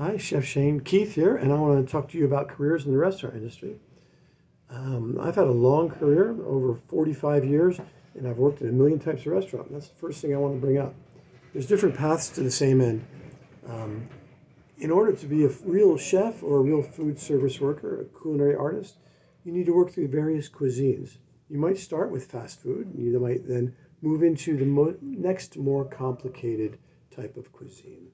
Hi, Chef Cheyne Keith here, and I want to talk to you about careers in the restaurant industry. I've had a long career, over 45 years, and I've worked in a million types of restaurants. That's the first thing I want to bring up. There's different paths to the same end. Um, in order to be a real chef or a real food service worker, a culinary artist, you need to work through various cuisines. You might start with fast food, and you might then move into the next more complicated type of cuisine.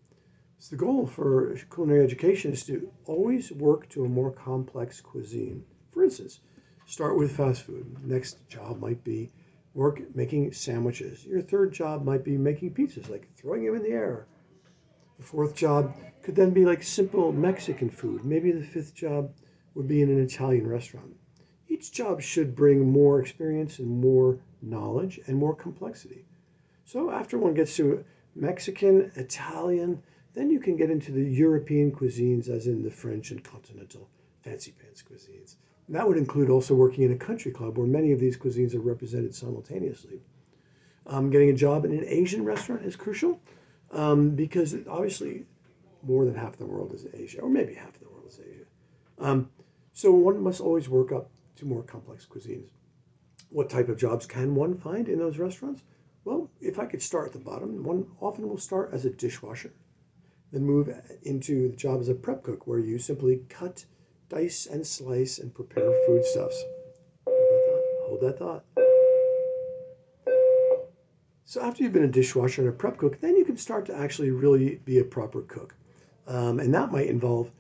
So the goal for culinary education is to always work to a more complex cuisine. For instance, start with fast food. Next job might be work making sandwiches. Your third job might be making pizzas, like throwing them in the air. The fourth job could then be like simple Mexican food. Maybe the fifth job would be in an Italian restaurant. Each job should bring more experience and more knowledge and more complexity. So after one gets to Mexican, Italian, then you can get into the European cuisines, as in the French and continental fancy pants cuisines. And that would include also working in a country club where many of these cuisines are represented simultaneously. Getting a job in an Asian restaurant is crucial because obviously more than half the world is Asia, or maybe half the world is Asia. So one must always work up to more complex cuisines. What type of jobs can one find in those restaurants? Well, if I could start at the bottom, one often will start as a dishwasher, then move into the job as a prep cook, where you simply cut, dice, and slice and prepare foodstuffs. Hold that thought. So after you've been a dishwasher and a prep cook, then you can start to actually really be a proper cook. And that might involve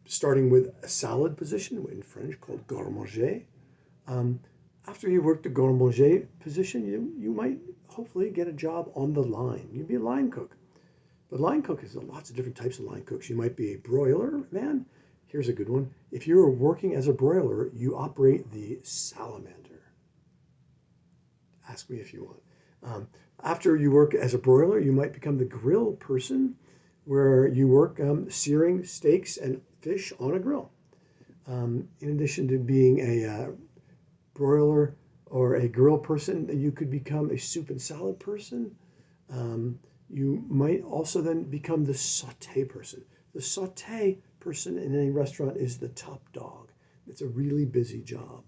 starting with a salad position, in French called garde manger. After you work the garde manger position, you might hopefully get a job on the line. You'd be a line cook. But line cook is lots of different types of line cooks. You might be a broiler man. Here's a good one. If you're working as a broiler, you operate the salamander. Ask me if you want. After you work as a broiler, you might become the grill person, where you work searing steaks and fish on a grill. In addition to being a broiler or a grill person, you could become a soup and salad person. You might also then become the sauté person. The sauté person in any restaurant is the top dog. It's a really busy job.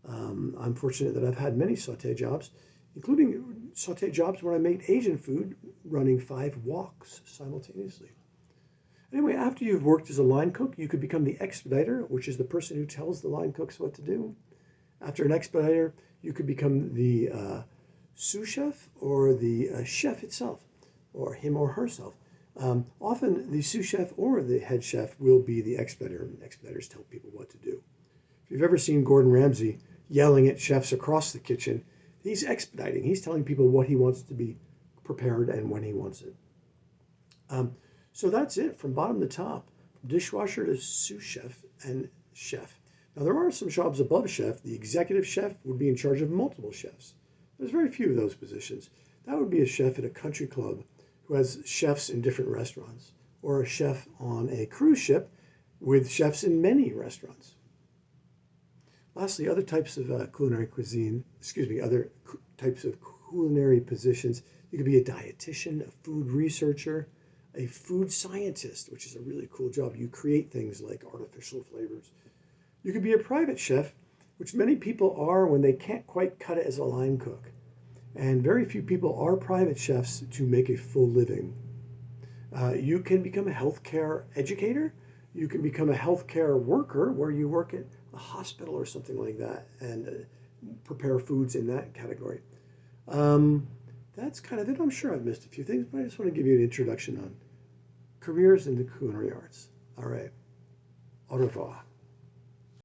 I'm fortunate that I've had many sauté jobs, including sauté jobs where I made Asian food running 5 woks simultaneously. Anyway, after you've worked as a line cook, you could become the expediter, which is the person who tells the line cooks what to do. After an expediter, you could become the sous chef or the chef itself, or him or herself. Often the sous chef or the head chef will be the expediter, and expediters tell people what to do. If you've ever seen Gordon Ramsay yelling at chefs across the kitchen, he's expediting. He's telling people what he wants to be prepared and when he wants it. So that's it from bottom to top, from dishwasher to sous chef and chef. Now there are some jobs above chef. The executive chef would be in charge of multiple chefs. There's very few of those positions. That would be a chef at a country club who has chefs in different restaurants, or a chef on a cruise ship with chefs in many restaurants. Lastly, other types of other types of culinary positions. You could be a dietitian, a food researcher, a food scientist, which is a really cool job. You create things like artificial flavors. You could be a private chef, which many people are when they can't quite cut it as a line cook. And very few people are private chefs to make a full living. You can become a healthcare educator. You can become a healthcare worker, where you work at a hospital or something like that and prepare foods in that category. That's kind of it. I'm sure I've missed a few things, but I just want to give you an introduction on careers in the culinary arts. All right. Au revoir.